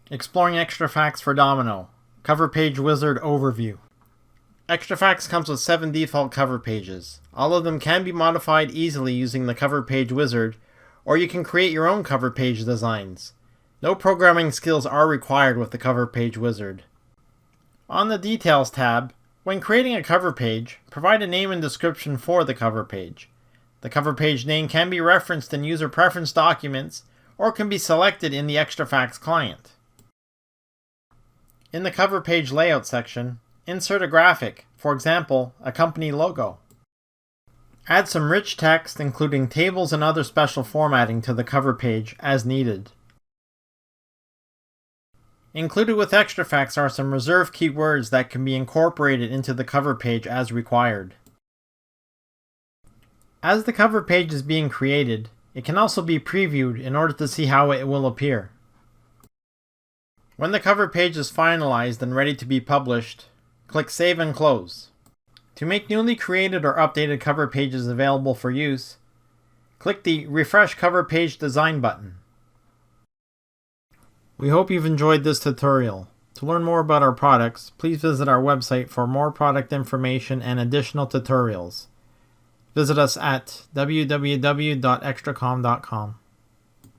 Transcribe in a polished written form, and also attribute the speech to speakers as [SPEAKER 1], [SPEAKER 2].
[SPEAKER 1] Exploring ExtraFax for Domino. Cover Page Wizard Overview. ExtraFax comes with 7 default cover pages. All of them can be modified easily using the Cover Page Wizard, or you can create your own cover page designs. No programming skills are required with the Cover Page Wizard. On the Details tab, when creating a cover page, provide a name and description for the cover page. The cover page name can be referenced in user preference documents or can be selected in the ExtraFax client. In the cover page layout section, insert a graphic, for example, a company logo. Add some rich text, including tables and other special formatting to the cover page as needed. Included with ExtraFax are some reserved keywords that can be incorporated into the cover page as required. As the cover page is being created, it can also be previewed in order to see how it will appear. When the cover page is finalized and ready to be published, click Save and Close. To make newly created or updated cover pages available for use, click the Refresh Cover Page Design button. We hope you've enjoyed this tutorial. To learn more about our products, please visit our website for more product information and additional tutorials. Visit us at www.extracomm.com.